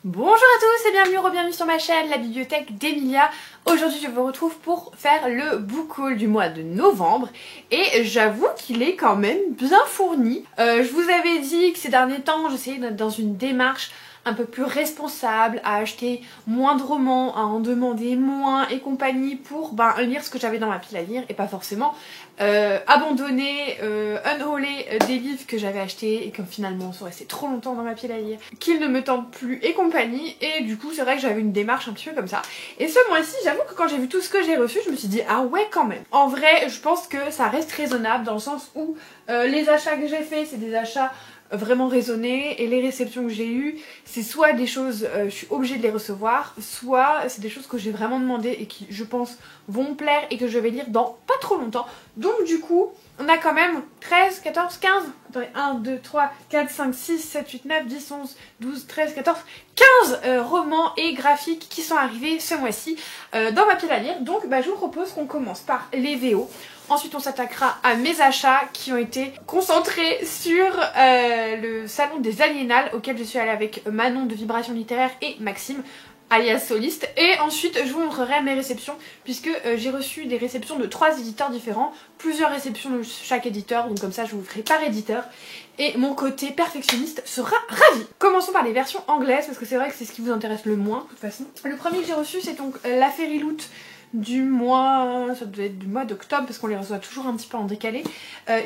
Bonjour à tous et bienvenue sur ma chaîne, la bibliothèque d'Emilia. Aujourd'hui je vous retrouve pour faire le book haul du mois de novembre et j'avoue qu'il est quand même bien fourni. Je vous avais dit que ces derniers temps j'essayais d'être dans une démarche un peu plus responsable, à acheter moins de romans, à en demander moins et compagnie pour lire ce que j'avais dans ma pile à lire et pas forcément abandonner, unhauler des livres que j'avais achetés et que finalement sont restés trop longtemps dans ma pile à lire, qu'ils ne me tentent plus et compagnie. Et du coup c'est vrai que j'avais une démarche un petit peu comme ça. Et ce mois-ci j'avoue que quand j'ai vu tout ce que j'ai reçu je me suis dit ah ouais quand même. En vrai je pense que ça reste raisonnable dans le sens où les achats que j'ai faits c'est des achats vraiment raisonnés et les réceptions que j'ai eues c'est soit des choses je suis obligée de les recevoir, soit c'est des choses que j'ai vraiment demandé et qui je pense vont me plaire et que je vais lire dans pas trop longtemps. Donc du coup on a quand même 13, 14, 15, attendez, 1, 2, 3, 4, 5, 6, 7, 8, 9, 10, 11, 12, 13, 14, 15 romans et graphiques qui sont arrivés ce mois-ci dans ma pile à lire. Donc je vous propose qu'on commence par les VO. Ensuite on s'attaquera à mes achats qui ont été concentrés sur le salon des Aliénales auquel je suis allée avec Manon de Vibration Littéraire et Maxime alias Soliste, et ensuite je vous montrerai mes réceptions puisque j'ai reçu des réceptions de 3 éditeurs différents, plusieurs réceptions de chaque éditeur, donc comme ça je vous ferai par éditeur et mon côté perfectionniste sera ravi. Commençons par les versions anglaises parce que c'est vrai que c'est ce qui vous intéresse le moins de toute façon. Le premier que j'ai reçu c'est donc la Fairyloot du mois, ça doit être du mois d'octobre parce qu'on les reçoit toujours un petit peu en décalé.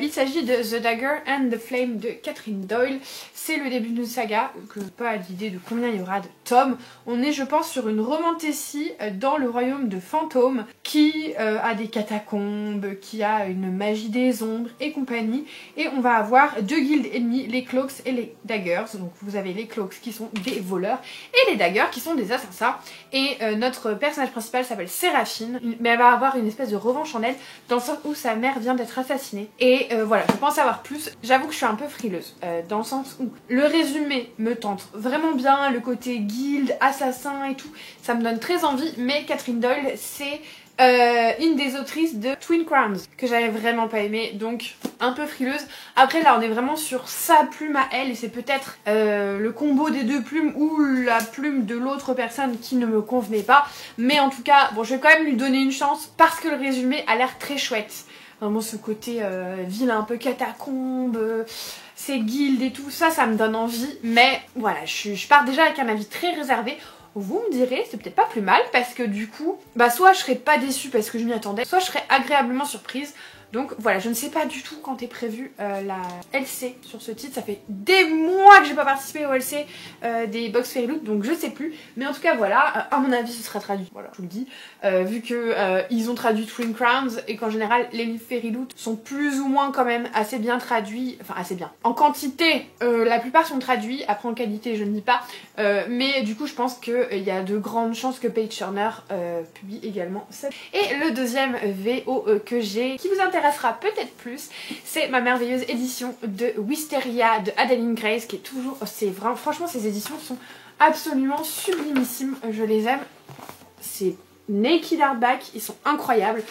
Il s'agit de The Dagger and the Flame de Catherine Doyle. C'est le début d'une saga, que je n'ai pas l'idée de combien il y aura de tomes. On est je pense sur une romantécie dans le royaume de fantômes qui a des catacombes, qui a une magie des ombres et compagnie. Et on va avoir deux guildes ennemies, les Cloaks et les Daggers. Donc vous avez les Cloaks qui sont des voleurs et les Daggers qui sont des assassins. Et notre personnage principal s'appelle Séraphine, mais elle va avoir une espèce de revanche en elle dans le sens où sa mère vient d'être assassinée. Et voilà, je pense savoir plus. J'avoue que je suis un peu frileuse dans le sens où le résumé me tente vraiment bien, le côté guilde, assassin et tout, ça me donne très envie, mais Catherine Doyle c'est une des autrices de Twin Crowns que j'avais vraiment pas aimé, donc un peu frileuse. Après là on est vraiment sur sa plume à elle et c'est peut-être le combo des deux plumes ou la plume de l'autre personne qui ne me convenait pas, mais en tout cas bon je vais quand même lui donner une chance parce que le résumé a l'air très chouette. Vraiment ce côté ville un peu catacombe, ces guildes et tout ça, ça me donne envie, mais voilà je pars déjà avec un avis très réservé. Vous me direz, c'est peut-être pas plus mal parce que du coup, soit je serais pas déçue parce que je m'y attendais, soit je serais agréablement surprise. Donc voilà, je ne sais pas du tout quand est prévue la LC sur ce titre. Ça fait des mois que j'ai pas participé au LC des Box Fairyloot, donc je sais plus. Mais en tout cas voilà, à mon avis ce sera traduit, voilà, je vous le dis. Vu que ils ont traduit Twin Crowns et qu'en général les livres Fairyloot sont plus ou moins quand même assez bien traduits. Enfin assez bien. En quantité, la plupart sont traduits, après en qualité je ne dis pas. Mais du coup je pense qu'il y a de grandes chances que Page Turner publie également cette. Et le deuxième VO que j'ai, qui vous intéressera peut-être plus, c'est ma merveilleuse édition de Wisteria de Adeline Grace, qui est toujours, c'est vraiment, franchement ces éditions sont absolument sublimissimes, je les aime, c'est Naked Hardback, ils sont incroyables.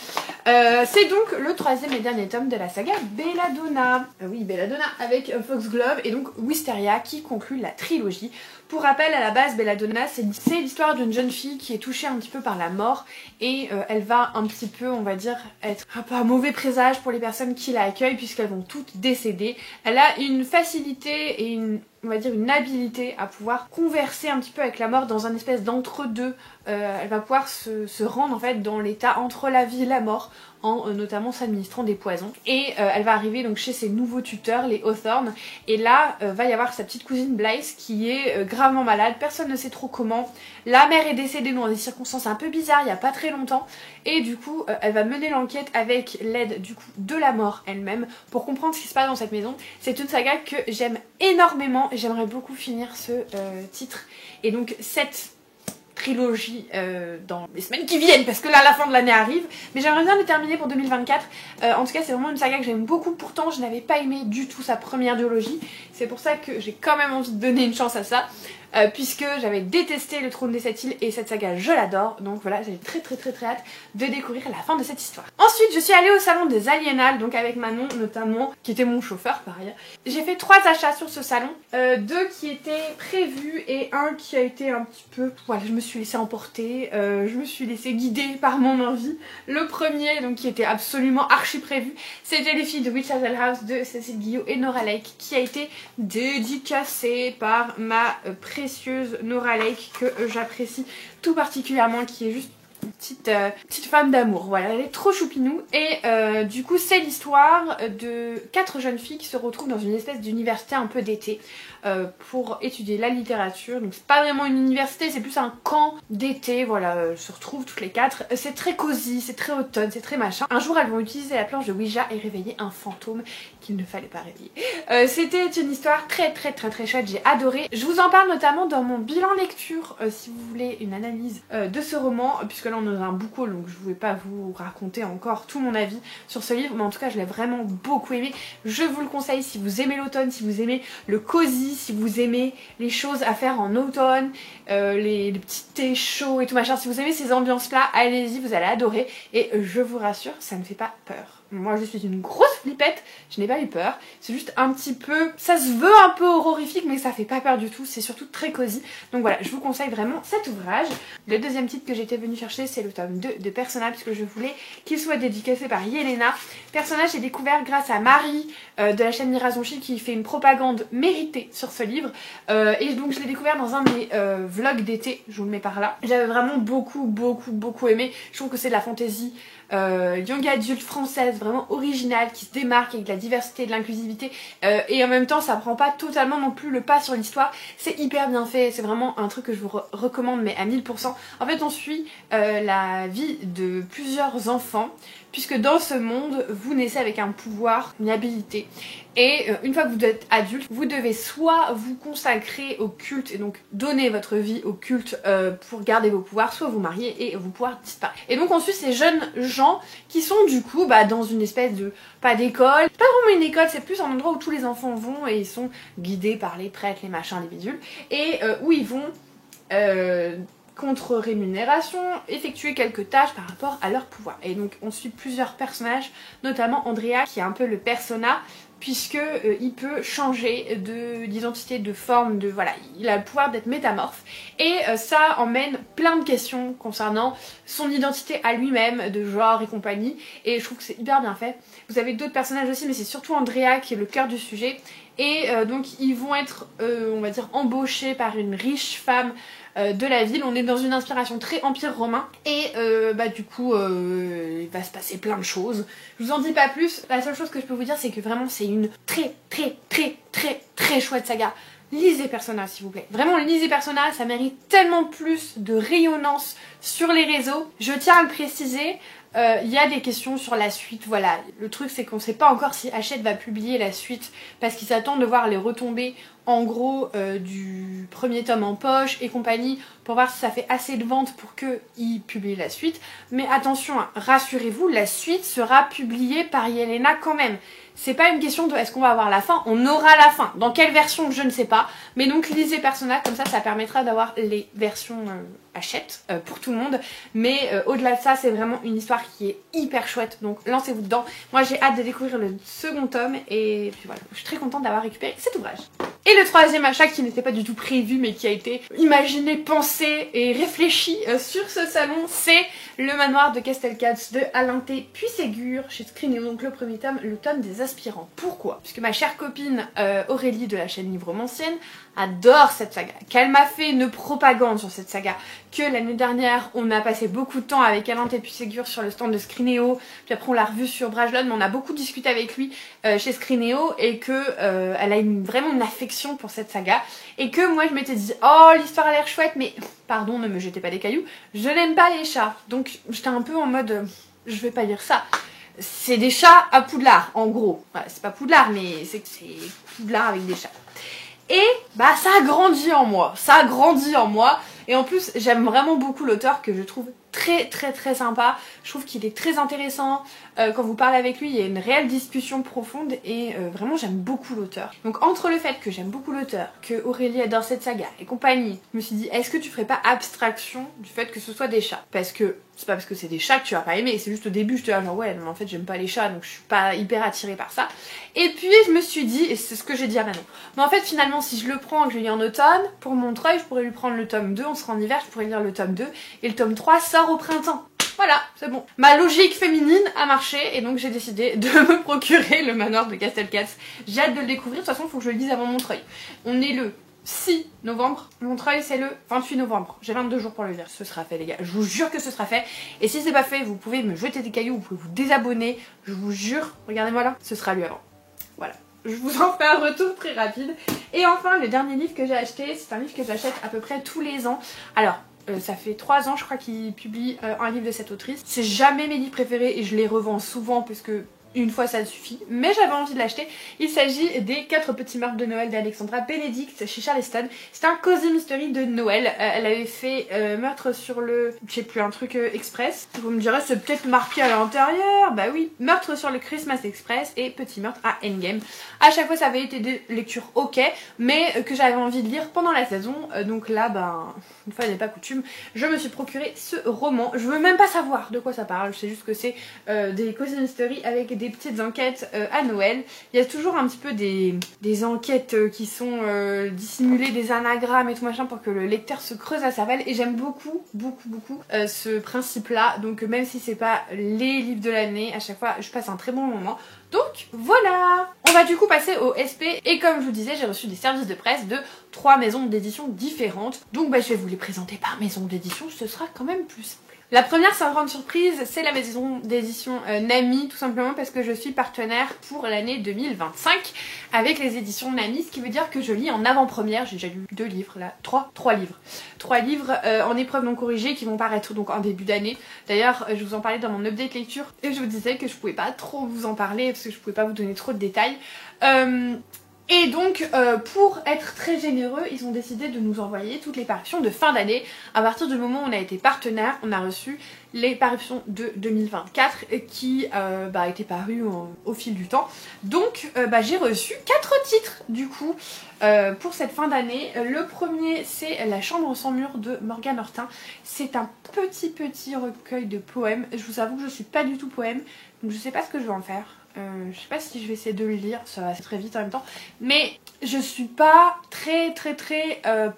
C'est donc le troisième et dernier tome de la saga Belladonna. Oui, Belladonna avec Foxglove et donc Wisteria qui conclut la trilogie. Pour rappel, à la base, Belladonna, c'est l'histoire d'une jeune fille qui est touchée un petit peu par la mort et elle va un petit peu, on va dire, être un peu un mauvais présage pour les personnes qui la accueillent puisqu'elles vont toutes décéder. Elle a une facilité et on va dire une habilité à pouvoir converser un petit peu avec la mort dans un espèce d'entre-deux. Elle va pouvoir se rendre en fait dans l'état entre la vie et la mort en notamment s'administrant des poisons. Et elle va arriver donc chez ses nouveaux tuteurs, les Hawthorne, et là va y avoir sa petite cousine Blythe qui est gravement malade, personne ne sait trop comment. La mère est décédée dans des circonstances un peu bizarres il n'y a pas très longtemps, et du coup elle va mener l'enquête avec l'aide du coup de la mort elle-même pour comprendre ce qui se passe dans cette maison. C'est une saga que j'aime énormément et j'aimerais beaucoup finir ce titre. Et donc cette trilogie dans les semaines qui viennent, parce que là la fin de l'année arrive, mais j'aimerais bien les terminer pour 2024. En tout cas c'est vraiment une saga que j'aime beaucoup, pourtant je n'avais pas aimé du tout sa première duologie, c'est pour ça que j'ai quand même envie de donner une chance à ça. Puisque j'avais détesté le Trône des Sept Îles et cette saga je l'adore, donc voilà, j'ai très hâte de découvrir la fin de cette histoire. Ensuite je suis allée au salon des Aliénales, donc avec Manon notamment, qui était mon chauffeur par ailleurs. J'ai fait 3 achats sur ce salon, 2 qui étaient prévus et un qui a été un petit peu, voilà, je me suis laissée emporter, je me suis laissée guider par mon envie. Le premier, donc qui était absolument archi prévu, c'était Les Filles de Witch Hazel House de Cécile Guillot et Nora Lake, qui a été dédicacé par ma précieuse Nora Lake, que j'apprécie tout particulièrement, qui est juste une petite femme d'amour, voilà, elle est trop choupinou. Et du coup c'est l'histoire de 4 jeunes filles qui se retrouvent dans une espèce d'université un peu d'été pour étudier la littérature. Donc c'est pas vraiment une université, c'est plus un camp d'été, voilà, elles se retrouvent toutes les 4. C'est très cosy, c'est très automne, c'est très machin. Un jour elles vont utiliser la planche de Ouija et réveiller un fantôme qu'il ne fallait pas réveiller. C'était une histoire très chouette, j'ai adoré. Je vous en parle notamment dans mon bilan lecture, si vous voulez une analyse de ce roman, puisque là on est dans un book haul, donc je ne vais pas vous raconter encore tout mon avis sur ce livre, mais en tout cas je l'ai vraiment beaucoup aimé. Je vous le conseille si vous aimez l'automne, si vous aimez le cosy, si vous aimez les choses à faire en automne, les petits thés chauds et tout machin, si vous aimez ces ambiances là, allez-y, vous allez adorer. Et je vous rassure, ça ne fait pas peur. Moi je suis une grosse flippette, je n'ai pas eu peur, c'est juste un petit peu, ça se veut un peu horrifique mais ça fait pas peur du tout, c'est surtout très cosy. Donc voilà, je vous conseille vraiment cet ouvrage. Le deuxième titre que j'étais venue chercher c'est le tome 2 de Persona, puisque je voulais qu'il soit dédicacé par Yelena. Persona, j'ai découvert grâce à Marie de la chaîne Mirazonchi qui fait une propagande méritée sur ce livre, et donc je l'ai découvert dans un de mes vlogs d'été, je vous le mets par là. J'avais vraiment beaucoup aimé, je trouve que c'est de la fantaisie young adulte française vraiment originale, qui se démarque avec de la diversité et de l'inclusivité, et en même temps ça prend pas totalement non plus le pas sur l'histoire. C'est hyper bien fait, c'est vraiment un truc que je vous recommande mais à 1000%. En fait on suit la vie de plusieurs enfants, puisque dans ce monde vous naissez avec un pouvoir, une habilité, et une fois que vous êtes adulte, vous devez soit vous consacrer au culte et donc donner votre vie au culte pour garder vos pouvoirs, soit vous marier et vos pouvoirs disparaissent. Et donc on suit ces jeunes gens qui sont du coup dans une espèce de, pas d'école, pas vraiment une école, c'est plus un endroit où tous les enfants vont et ils sont guidés par les prêtres, les machins, les bidules, et où ils vont contre rémunération, effectuer quelques tâches par rapport à leur pouvoir. Et donc on suit plusieurs personnages, notamment Andrea qui est un peu le persona, puisque il peut changer d'identité, de forme, voilà, il a le pouvoir d'être métamorphe, et ça emmène plein de questions concernant son identité à lui-même, de genre et compagnie, et je trouve que c'est hyper bien fait. Vous avez d'autres personnages aussi, mais c'est surtout Andrea qui est le cœur du sujet, et donc ils vont être, on va dire, embauchés par une riche femme de la ville. On est dans une inspiration très empire romain, et du coup il va se passer plein de choses. Je vous en dis pas plus, la seule chose que je peux vous dire c'est que vraiment c'est une très chouette saga. Lisez Persona s'il vous plaît, vraiment lisez Persona, ça mérite tellement plus de rayonnance sur les réseaux. Je tiens à le préciser, il y a des questions sur la suite, voilà. Le truc c'est qu'on sait pas encore si Hachette va publier la suite, parce qu'ils s'attendent de voir les retombées en gros du premier tome en poche et compagnie, pour voir si ça fait assez de ventes pour qu'ils publient la suite. Mais attention, hein, rassurez-vous, la suite sera publiée par Yelena quand même. C'est pas une question de est-ce qu'on va avoir la fin, on aura la fin. Dans quelle version, je ne sais pas. Mais donc lisez Persona, comme ça permettra d'avoir les versions Hachette pour tout le monde. Mais au-delà de ça, c'est vraiment une histoire qui est hyper chouette. Donc lancez-vous dedans. Moi j'ai hâte de découvrir le second tome, et puis voilà, je suis très contente d'avoir récupéré cet ouvrage. Et le troisième achat qui n'était pas du tout prévu mais qui a été imaginé, pensé et réfléchi sur ce salon, c'est Le Manoir de Castelcats de Alain T. Puységur chez Scrinéo, donc le premier tome, le tome des aspirants. Pourquoi? Puisque ma chère copine Aurélie de la chaîne Livromancienne adore cette saga, qu'elle m'a fait une propagande sur cette saga, que l'année dernière on a passé beaucoup de temps avec Alain T. Puységur sur le stand de Scrinéo, puis après on l'a revu sur Brajlon, mais on a beaucoup discuté avec lui chez Scrinéo, et que elle a vraiment une affection pour cette saga, et que moi je m'étais dit oh l'histoire a l'air chouette mais pardon, ne me jetez pas des cailloux, je n'aime pas les chats, donc j'étais un peu en mode je vais pas lire ça. C'est des chats à Poudlard en gros, voilà, c'est pas Poudlard mais c'est Poudlard avec des chats. Et ça a grandi en moi, Et en plus j'aime vraiment beaucoup l'auteur, que je trouve très sympa. Je trouve qu'il est très intéressant. Quand vous parlez avec lui, il y a une réelle discussion profonde et vraiment j'aime beaucoup l'auteur. Donc entre le fait que j'aime beaucoup l'auteur, que Aurélie adore cette saga et compagnie, je me suis dit est-ce que tu ferais pas abstraction du fait que ce soit des chats? Parce que c'est pas parce que c'est des chats que tu vas pas aimer, c'est juste au début je te dis genre ouais non, en fait j'aime pas les chats donc je suis pas hyper attirée par ça. Et puis je me suis dit, et c'est ce que j'ai dit à Manon, mais en fait finalement si je le prends et que je le lis en automne, pour Montreuil je pourrais lui prendre le tome 2, on sera en hiver, je pourrais lire le tome 2 et le tome 3 sort au printemps. Voilà, c'est bon. Ma logique féminine a marché et donc j'ai décidé de me procurer le manoir de Castelcats. J'ai hâte de le découvrir, de toute façon il faut que je le lise avant Montreuil. On est le 6 novembre, Montreuil c'est le 28 novembre. J'ai 22 jours pour le lire, ce sera fait les gars. Je vous jure que ce sera fait. Et si c'est pas fait, vous pouvez me jeter des cailloux, vous pouvez vous désabonner. Je vous jure, regardez-moi là, ce sera lu avant. Voilà. Je vous en fais un retour très rapide. Et enfin, le dernier livre que j'ai acheté, c'est un livre que j'achète à peu près tous les ans. Alors, ça fait 3 ans je crois qu'il publie un livre de cette autrice. C'est jamais mes livres préférés et je les revends souvent parce que une fois ça suffit, mais j'avais envie de l'acheter. Il s'agit des 4 petits meurtres de Noël d'Alexandra Benedict chez Charleston. C'est un cozy mystery de Noël. Elle avait fait meurtre sur le, je sais plus, un truc express. Vous me direz c'est peut-être marqué à l'intérieur. Bah oui, meurtre sur le Christmas Express et petit meurtre à Endgame. À chaque fois ça avait été des lectures ok, mais que j'avais envie de lire pendant la saison. Donc là, ben, une fois n'est pas coutume, je me suis procuré ce roman. Je veux même pas savoir de quoi ça parle, je sais juste que c'est des cozy mystery avec des petites enquêtes à Noël. Il y a toujours un petit peu des enquêtes qui sont dissimulées, des anagrammes et tout machin pour que le lecteur se creuse à cervelle et j'aime beaucoup ce principe là. Donc même si c'est pas les livres de l'année, à chaque fois je passe un très bon moment. Donc voilà. On va du coup passer au SP et comme je vous disais j'ai reçu des services de presse de 3 maisons d'édition différentes. Donc bah, je vais vous les présenter par maison d'édition, ce sera quand même plus simple. La première sans grande surprise, c'est la maison d'édition Nami, tout simplement parce que je suis partenaire pour l'année 2025 avec les éditions Nami, ce qui veut dire que je lis en avant-première. J'ai déjà lu 2 livres là, 3 livres. 3 livres en épreuve non corrigée qui vont paraître donc en début d'année. D'ailleurs, je vous en parlais dans mon update lecture et je vous disais que je pouvais pas trop vous en parler parce que je pouvais pas vous donner trop de détails. Et donc, pour être très généreux, ils ont décidé de nous envoyer toutes les parutions de fin d'année. À partir du moment où on a été partenaire, on a reçu les parutions de 2024 qui étaient parues au fil du temps. Donc, j'ai reçu 4 titres du coup pour cette fin d'année. Le premier, c'est La chambre sans mur de Morgane Hortin. C'est un petit recueil de poèmes. Je vous avoue que je suis pas du tout poème, donc je sais pas ce que je vais en faire. Je sais pas si je vais essayer de le lire, ça va très vite en même temps, mais je suis pas très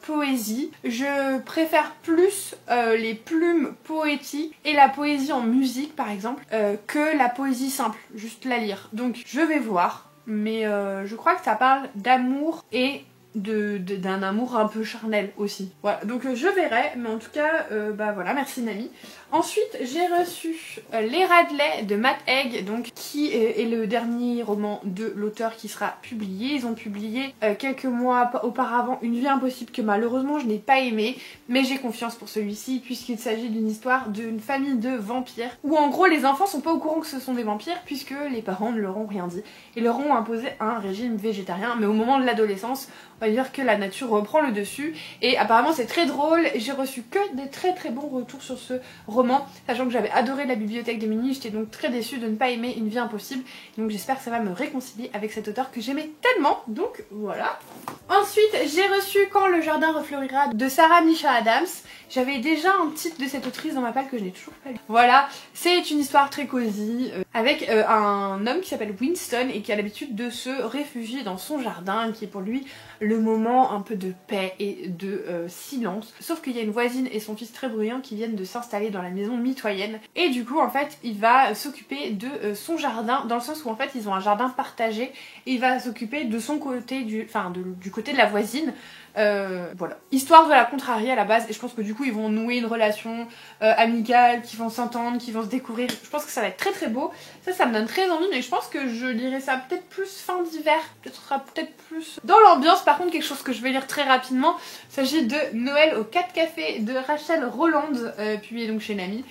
poésie. Je préfère plus les plumes poétiques et la poésie en musique par exemple que la poésie simple, juste la lire. Donc je vais voir, mais je crois que ça parle d'amour et d'un amour un peu charnel aussi. Voilà, donc je verrai, mais en tout cas, voilà, merci Nami. Ensuite, j'ai reçu Les Radley de Matt Haig, donc qui est le dernier roman de l'auteur qui sera publié. Ils ont publié quelques mois auparavant Une vie impossible que malheureusement je n'ai pas aimé, mais j'ai confiance pour celui-ci puisqu'il s'agit d'une histoire d'une famille de vampires où en gros les enfants sont pas au courant que ce sont des vampires puisque les parents ne leur ont rien dit et leur ont imposé un régime végétarien, mais au moment de l'adolescence, on va dire que la nature reprend le dessus et apparemment c'est très drôle. J'ai reçu que des très bons retours sur ce roman, sachant que j'avais adoré La bibliothèque des Minuit. J'étais donc très déçue de ne pas aimer Une vie impossible, donc j'espère que ça va me réconcilier avec cet auteur que j'aimais tellement, donc voilà. Ensuite j'ai reçu Quand le jardin refleurira de Sarah Misha Adams. J'avais déjà un titre de cette autrice dans ma palle que je n'ai toujours pas lu. Voilà, c'est une histoire très cosy avec un homme qui s'appelle Winston et qui a l'habitude de se réfugier dans son jardin, qui est pour lui le moment un peu de paix et de silence. Sauf qu'il y a une voisine et son fils très bruyant qui viennent de s'installer dans la maison mitoyenne. Et du coup en fait il va s'occuper de son jardin, dans le sens où en fait ils ont un jardin partagé et il va s'occuper de son côté, du côté de la voisine. Voilà, histoire de la contrarier à la base, et je pense que du coup ils vont nouer une relation amicale, qui vont s'entendre, qui vont se découvrir. Je pense que ça va être très beau. Ça me donne très envie, mais je pense que je lirai ça peut-être plus fin d'hiver, peut-être plus dans l'ambiance. Par contre, quelque chose que je vais lire très rapidement, il s'agit de Noël aux 4 cafés de Rachel Roland, publié donc chez Nami,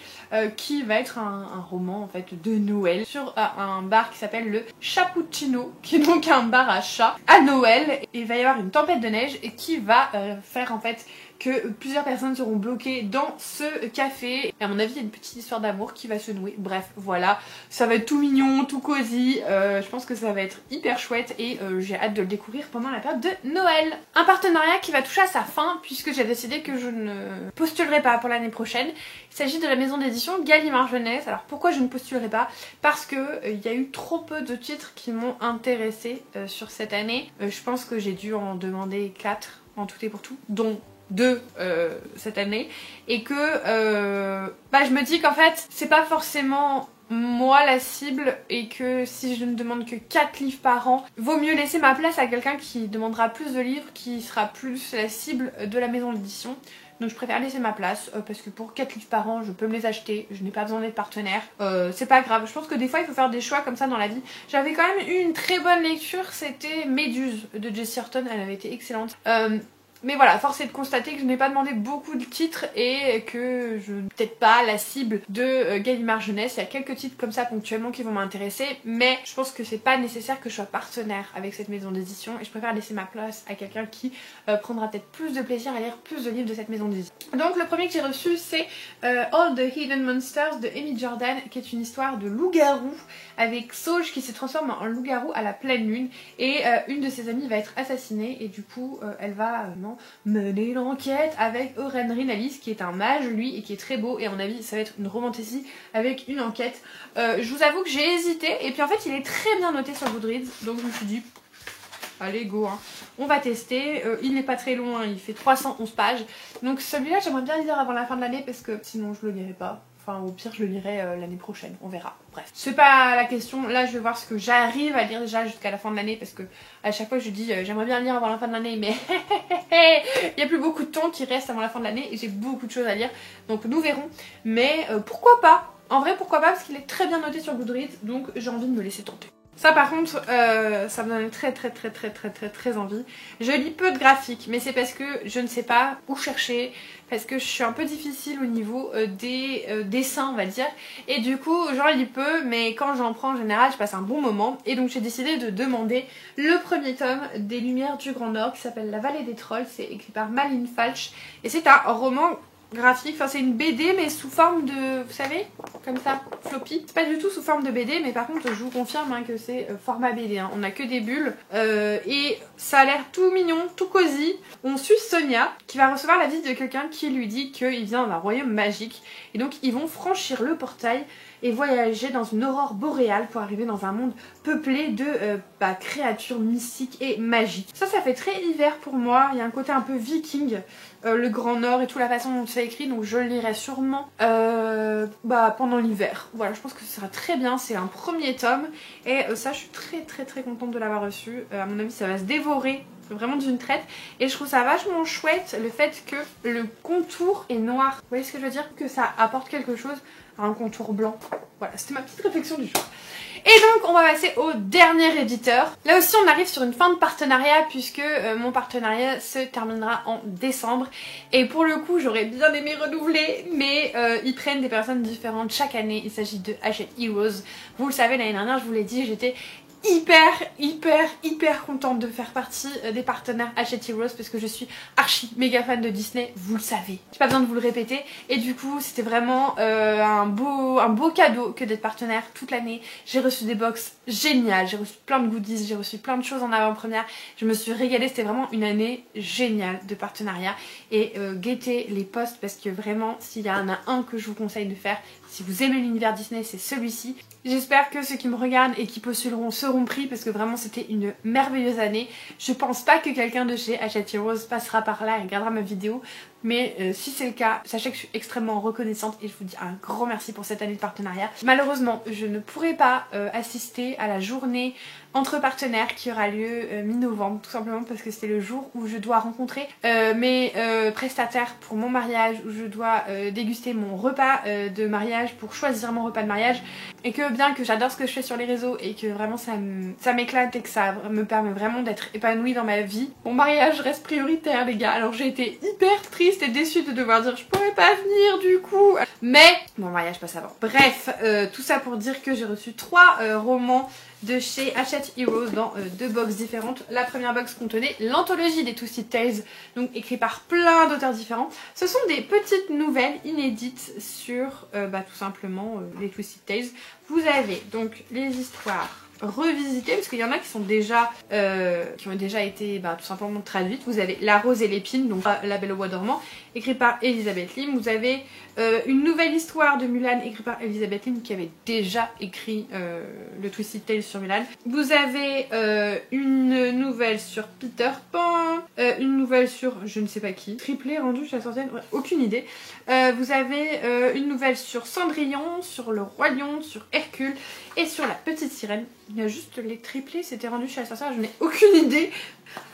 qui va être un roman en fait de Noël sur un bar qui s'appelle le Chapuccino, qui est donc un bar à chat à Noël. Et il va y avoir une tempête de neige et qui va faire en fait que plusieurs personnes seront bloquées dans ce café. Et à mon avis il y a une petite histoire d'amour qui va se nouer. Bref voilà, ça va être tout mignon, tout cosy, je pense que ça va être hyper chouette et j'ai hâte de le découvrir pendant la période de Noël. Un partenariat qui va toucher à sa fin puisque j'ai décidé que je ne postulerai pas pour l'année prochaine. Il s'agit de la maison d'édition Gallimard Jeunesse. Alors pourquoi je ne postulerai pas? Parce que il y a eu trop peu de titres qui m'ont intéressée sur cette année. Je pense que j'ai dû en demander 4 en tout et pour tout, dont 2 cette année, et que je me dis qu'en fait c'est pas forcément moi la cible et que si je ne demande que 4 livres par an, vaut mieux laisser ma place à quelqu'un qui demandera plus de livres, qui sera plus la cible de la maison d'édition. Donc je préfère laisser ma place parce que pour 4 livres par an je peux me les acheter, je n'ai pas besoin d'être partenaire, c'est pas grave. Je pense que des fois il faut faire des choix comme ça dans la vie. J'avais quand même eu une très bonne lecture, c'était Méduse de Jessie Horton, elle avait été excellente. Mais voilà, force est de constater que je n'ai pas demandé beaucoup de titres et que je n'ai peut-être pas la cible de Gallimard Jeunesse. Il y a quelques titres comme ça ponctuellement qui vont m'intéresser, mais je pense que c'est pas nécessaire que je sois partenaire avec cette maison d'édition et je préfère laisser ma place à quelqu'un qui prendra peut-être plus de plaisir à lire plus de livres de cette maison d'édition. Donc le premier que j'ai reçu c'est All the Hidden Monsters de Amy Jordan, qui est une histoire de loup-garou avec Sauge qui se transforme en loup-garou à la pleine lune et une de ses amies va être assassinée et du coup elle va mener l'enquête avec Oren Rinalis qui est un mage lui et qui est très beau et à mon avis ça va être une romantasy avec une enquête. Je vous avoue que j'ai hésité et puis en fait il est très bien noté sur Goodreads donc je me suis dit allez go hein. On va tester, il n'est pas très long hein, il fait 311 pages donc celui-là j'aimerais bien le lire avant la fin de l'année parce que sinon je le lirai pas. Enfin au pire je le lirai l'année prochaine, on verra. Bref, c'est pas la question, là je vais voir ce que j'arrive à lire déjà jusqu'à la fin de l'année parce que à chaque fois je dis j'aimerais bien le lire avant la fin de l'année mais il y a plus beaucoup de temps qui reste avant la fin de l'année et j'ai beaucoup de choses à lire donc nous verrons. Mais pourquoi pas, en vrai pourquoi pas parce qu'il est très bien noté sur Goodreads donc j'ai envie de me laisser tenter. Ça par contre, ça me donne très envie. Je lis peu de graphiques, mais c'est parce que je ne sais pas où chercher, parce que je suis un peu difficile au niveau des dessins on va dire. Et du coup j'en lis peu, mais quand j'en prends en général je passe un bon moment. Et donc j'ai décidé de demander le premier tome des Lumières du Grand Nord qui s'appelle La Vallée des Trolls, c'est écrit par Malin Falch. Et c'est un roman graphique, enfin c'est une BD mais sous forme de, vous savez, comme ça, floppy. C'est pas du tout sous forme de BD mais par contre je vous confirme hein, que c'est format BD, hein. On a que des bulles et ça a l'air tout mignon, tout cosy. On suit Sonia qui va recevoir la visite de quelqu'un qui lui dit qu'il vient d'un royaume magique et donc ils vont franchir le portail et voyager dans une aurore boréale pour arriver dans un monde peuplé de créatures mystiques et magiques. Ça fait très hiver pour moi, il y a un côté un peu viking, le Grand Nord et toute la façon dont c'est écrit, donc je le lirai sûrement pendant l'hiver. Voilà, je pense que ce sera très bien, c'est un premier tome et ça je suis très contente de l'avoir reçu. À mon avis ça va se dévorer vraiment d'une traite et je trouve ça vachement chouette le fait que le contour est noir. Vous voyez ce que je veux dire? Que ça apporte quelque chose à un contour blanc. Voilà, c'était ma petite réflexion du jour. Et donc on va passer au dernier éditeur. Là aussi on arrive sur une fin de partenariat puisque mon partenariat se terminera en décembre. Et pour le coup j'aurais bien aimé renouveler mais ils prennent des personnes différentes chaque année. Il s'agit de Hachette Heroes. Vous le savez, l'année dernière je vous l'ai dit, j'étais hyper contente de faire partie des partenaires Hachette Heroes parce que je suis archi méga fan de Disney, vous le savez, j'ai pas besoin de vous le répéter. Et du coup c'était vraiment un beau cadeau que d'être partenaire toute l'année. J'ai reçu des box géniales, j'ai reçu plein de goodies, j'ai reçu plein de choses en avant-première, je me suis régalée, c'était vraiment une année géniale de partenariat. Et guettez les posts parce que vraiment s'il y en a un que je vous conseille de faire, si vous aimez l'univers Disney, c'est celui-ci. J'espère que ceux qui me regardent et qui postuleront seront pris parce que vraiment c'était une merveilleuse année. Je pense pas que quelqu'un de chez Hachette Heroes passera par là et regardera ma vidéo. Mais si c'est le cas, sachez que je suis extrêmement reconnaissante et je vous dis un grand merci pour cette année de partenariat. Malheureusement, je ne pourrai pas assister à la journée entre partenaires qui aura lieu mi-novembre, tout simplement parce que c'était le jour où je dois rencontrer mes prestataires pour mon mariage, où je dois déguster mon repas de mariage pour choisir mon repas de mariage. Et que bien que j'adore ce que je fais sur les réseaux et que vraiment ça m'éclate et que ça me permet vraiment d'être épanouie dans ma vie, mon mariage reste prioritaire les gars. Alors j'ai été hyper triste triste et déçue de devoir dire je pourrais pas venir du coup. Mais mon mariage passe avant. Bref, tout ça pour dire que j'ai reçu 3 romans de chez Hachette Heroes dans 2 box différentes. La première box contenait l'anthologie des Twisted Tales, donc écrit par plein d'auteurs différents. Ce sont des petites nouvelles inédites sur tout simplement les Twisted Tales. Vous avez donc les histoires revisiter parce qu'il y en a qui sont déjà qui ont déjà été tout simplement traduites. Vous avez La Rose et l'Épine, donc La Belle au Bois dormant, écrit par Elisabeth Lim. Vous avez une nouvelle histoire de Mulan écrite par Elisabeth Lim qui avait déjà écrit le Twisted Tales sur Mulan. Vous avez une nouvelle sur Peter Pan, une nouvelle sur je ne sais pas qui, triplé rendu chez la sorcière, aucune idée. Vous avez une nouvelle sur Cendrillon, sur le Roi Lion, sur Hercule et sur la Petite Sirène. Il y a juste les triplés, c'était rendu chez la sorcière, je n'ai aucune idée.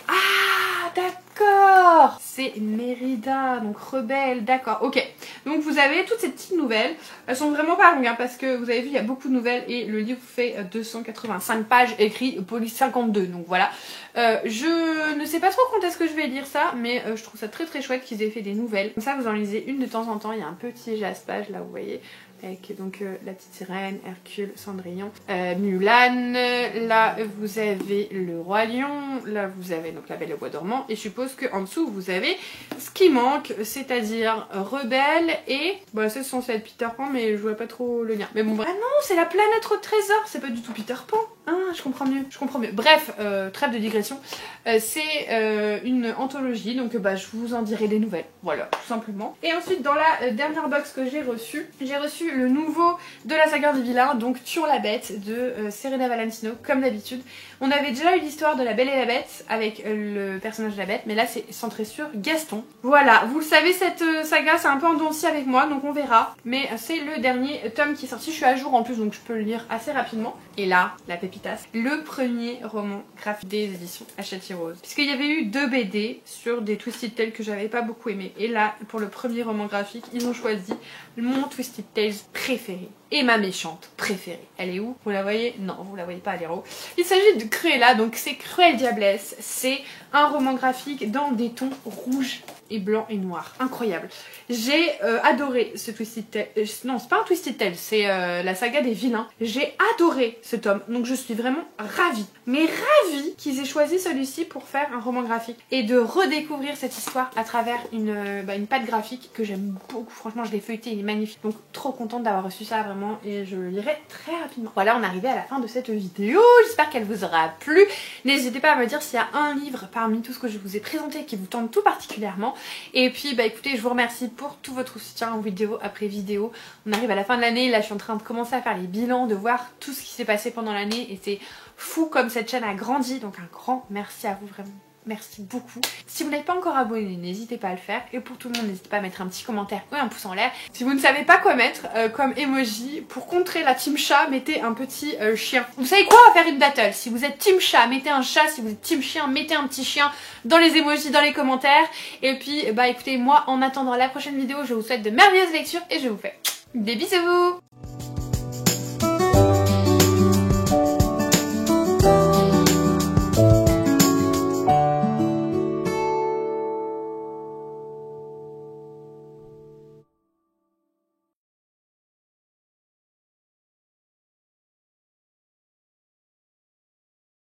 Ah, d'accord, c'est Mérida, donc Rebelle, d'accord, ok. Donc vous avez toutes ces petites nouvelles, elles sont vraiment pas longues, parce que vous avez vu, il y a beaucoup de nouvelles et le livre fait 285 pages, écrit police 52, donc voilà. Je ne sais pas trop quand est-ce que je vais lire ça, mais je trouve ça très très chouette qu'ils aient fait des nouvelles. Comme ça, vous en lisez une de temps en temps, il y a un petit jaspage, là, vous voyez. Avec donc La Petite Sirène, Hercule, Cendrillon, Mulan, là vous avez le Roi Lion, là vous avez donc La Belle au Bois dormant, et je suppose qu'en dessous vous avez ce qui manque, c'est-à-dire Rebelle et... Bon, c'est censé être Peter Pan, mais je vois pas trop le lien. Mais bon, bref. Ah non, c'est la planète au trésor, c'est pas du tout Peter Pan. Ah, je comprends mieux, je comprends mieux. Bref, trêve de digression, c'est une anthologie, donc je vous en dirai des nouvelles, voilà, tout simplement. Et ensuite, dans la dernière box que j'ai reçue le nouveau de la saga des vilains, donc Tuons la Bête de Serena Valentino, comme d'habitude. On avait déjà eu l'histoire de La Belle et la Bête avec le personnage de la Bête, mais là c'est centré sur Gaston. Voilà, vous le savez, cette saga c'est un peu en dents de scie avec moi, donc on verra. Mais c'est le dernier tome qui est sorti, je suis à jour en plus, donc je peux le lire assez rapidement. Et là, la pépitas, le premier roman graphique des éditions Hachette Heroes. Puisqu'il y avait eu 2 BD sur des Twisted Tales que j'avais pas beaucoup aimé. Et là, pour le premier roman graphique, ils ont choisi mon Twisted Tales préféré. Et ma méchante préférée. Elle est où? Vous la voyez? Non, vous la voyez pas, elle est en haut. Il s'agit de Cruella, donc c'est Cruelle Diablesse. C'est un roman graphique dans des tons rouges et blancs et noirs. Incroyable. J'ai adoré ce Twisted Tale. Non, c'est pas un Twisted Tale, c'est la saga des vilains. J'ai adoré ce tome, donc je suis vraiment ravie. Mais ravie qu'ils aient choisi celui-ci pour faire un roman graphique. Et de redécouvrir cette histoire à travers une patte graphique que j'aime beaucoup. Franchement, je l'ai feuilleté, il est magnifique. Donc trop contente d'avoir reçu ça vraiment. Et je le lirai très rapidement. Voilà, on est arrivé à la fin de cette vidéo. J'espère qu'elle vous aura plu. N'hésitez pas à me dire s'il y a un livre parmi tout ce que je vous ai présenté qui vous tente tout particulièrement. Et puis écoutez, je vous remercie pour tout votre soutien vidéo après vidéo. On arrive à la fin de l'année. Là, je suis en train de commencer à faire les bilans, de voir tout ce qui s'est passé pendant l'année. Et c'est fou comme cette chaîne a grandi. Donc un grand merci à vous, vraiment. Merci beaucoup. Si vous n'êtes pas encore abonné, n'hésitez pas à le faire. Et pour tout le monde, n'hésitez pas à mettre un petit commentaire ou un pouce en l'air. Si vous ne savez pas quoi mettre comme emoji, pour contrer la team chat, mettez un petit chien. Vous savez quoi? On va faire une battle. Si vous êtes team chat, mettez un chat. Si vous êtes team chien, mettez un petit chien dans les emojis, dans les commentaires. Et puis, écoutez, moi, en attendant la prochaine vidéo, je vous souhaite de merveilleuses lectures et je vous fais des bisous.